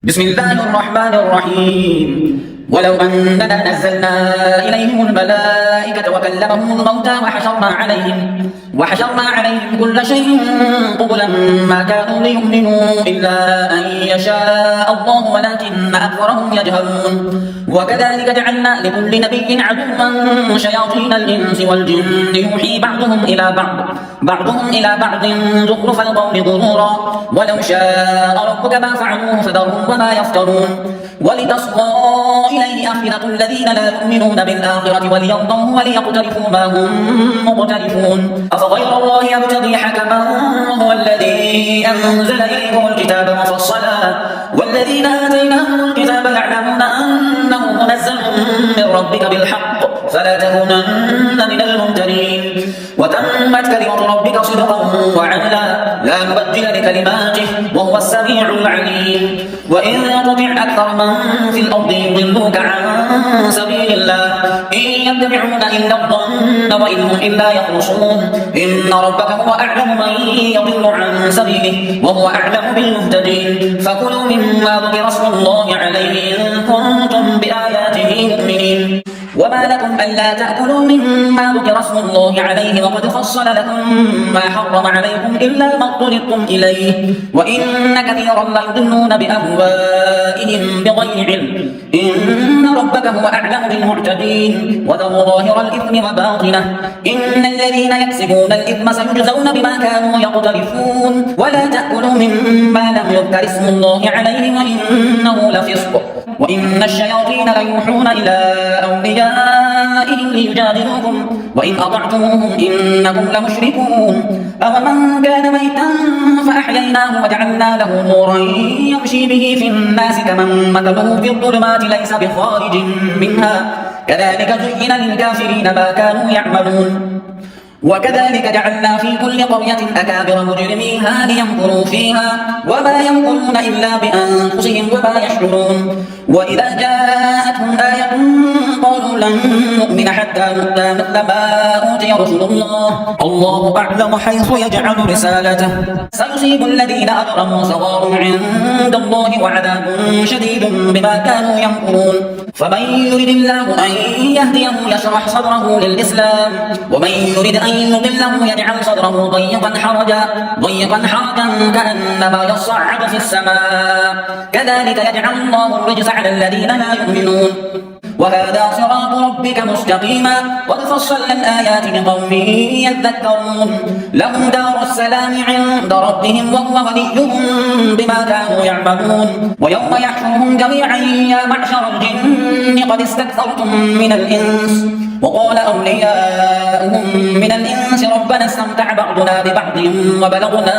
بسم الله الرحمن الرحيم. ولو أننا نزلنا إليهم الملائكة وكلمهم الموتى وحشرنا عليهم كل شيء قبلا ما كانوا ليؤمنوا إلا أن يشاء الله ولكن أكثرهم يجهلون. وكذلك جعلنا لكل نبي عدوا شياطين الإنس والجن يوحي بعضهم إلى بعض زخرف القول غرورا ولو شاء ربك ما فعلوه فذرهم وما يفترون. ولتصغى إليه أفئدة الذين لا يؤمنون بالآخرة وليرضوه وليقترفوا ما هم مقترفون. أفغير الله يبتغي حكما هو الذي أنزل إليكم الكتاب مفصلا والذين آتيناهم الكتاب يعلمون أنه منزل من ربك بالحق فلا تكونن من الممترين. وتمت كلمة ربك صدقا وعدلا لا مبدل لكلماته وهو السميع العليم. وإن تطع أكثر من في الأرض يضلوك عن سبيل الله إن يتبعون إلا الظن وإن هم إلا يخرصون. إن ربك هو أعلم من يضل عن سبيله وهو أعلم بالمهتدين. فكلوا مما ذكر اسم الله عليه إن كنتم بآياته مؤمنين. وما لكم ألا تأكلوا مما ذكر اسم الله عليه وقد فصل لكم ما حرم عليكم إلا ما اضطررتم إليه وإن كثيرا ليضلون بأهوائهم بغير علم. إن ربك هو أعلم بالمعتدين وذروا ظاهر الإثم وباطنه إن الذين يكسبون الإثم سيجزون بما كانوا يقترفون. ولا تأكلوا مما لم يذكر اسم الله عليه وإنه لفسق وإن الشياطين ليوحون إلى أوليائهم ليجادلوكم وإن أطعتموهم إنكم لمشركون. أومن كان ميتا فأحييناه وجعلنا له نورا يمشي به في الناس كمن مثله في الظلمات ليس بخارج منها كذلك زين للكافرين ما كانوا يعملون. وكذلك جعلنا في كل قرية أكابر مجرميها ليمكروا فيها وما يمكرون إلا بأنفسهم وما يشعرون. وإذا جاءتهم آية قالوا لن نؤمن حتى نؤتى مثل ما أوتي رسل الله أعلم حيث يجعل رسالته سيصيب الذين أجرموا صغار عند الله وعذاب شديد بما كانوا يمكرون. فمن يرد الله أن يهديه يشرح صدره للإسلام ومن يرد أن يضله يجعل صدره ضيقا حرجا كأنما يصعد في السماء كذلك يجعل الله الرجس على الذين لا يؤمنون. وهذا صراط ربك مستقيما قد فصلنا الآيات لقوم يذكرون. لهم دار السلام عند ربهم وهو وليهم بما كانوا يعملون. ويوم يحشرهم جميعا يا معشر الجن قد استكثرتم من الإنس وقال أولياؤهم من الإنس ربنا استمتع بعضنا ببعض وبلغنا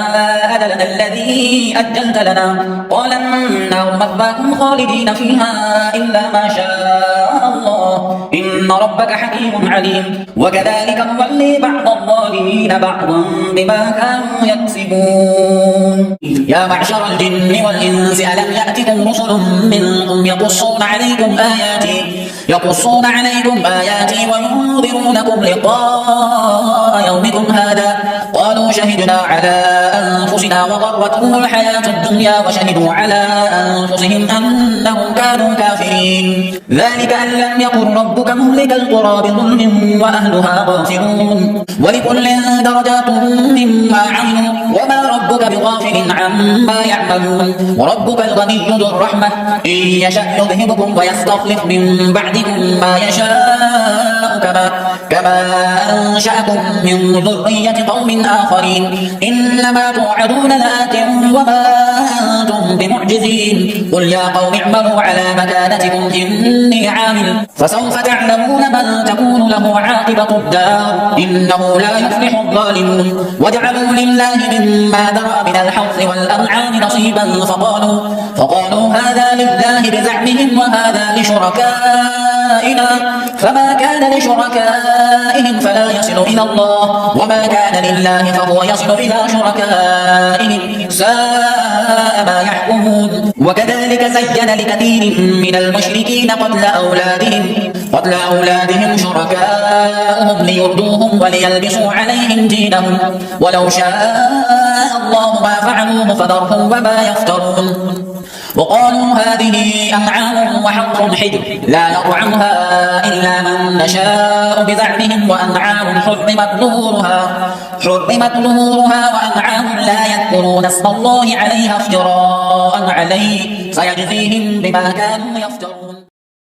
أجلنا الذي أجلت لنا قال النار مثواكم خالدين فيها إلا ما شاء الله إن ربك حكيم عليم. وكذلك نولي بعض الظالمين بعضا بما كانوا يكسبون. يا معشر الجن والإنس ألم يأتكم رسل منكم يقصون عليكم آياتي وينذرونكم لقاء يومكم هذا قالوا شهدنا على أنفسنا وغرتهم الحياة الدنيا وشهدوا على أنفسهم أنهم كانوا كافرين. ذلك أن لم يكن ربك مهلك القرى بظلم وأهلها غافلون. ولكل درجات مما عملوا وما ربك بغافل عما يعملون. وربك الغني ذو الرحمة إن يشأ يذهبكم ويستخلف من بعدكم ما يشاء كما أنشأكم من ذرية قوم آخرين إنما توعدون لآت وما أنتم بمعجزين. قل يا قوم اعملوا على مكانتكم إني عامل فسوف تعلمون من تكون له عاقبة الدار إنه لا يفلح الظالمون. وجعلوا لله مما ذرأ من الحرث والأنعام نصيبا فقالوا هذا لله بزعمهم وهذا لشركائنا فما كان لشركائهم فلا يصل إلى الله وما كان لله فهو يصل إلى شركائهم ساء ما يحكمون. وكذلك زين لكثير من المشركين قتل أولادهم شركاؤهم ليردوهم وليلبسوا عليهم دينهم ولو شاء الله ما فعلوه فذرهم وما يفترون. وقالوا هذه أنعام وحرث حجر لا يطعمها إلا من نشاء بزعمهم وأنعام حرمت ظهورها وأنعام لا يذكرون اسم الله عليها افتراء عليه سيجزيهم بما كانوا يفترون.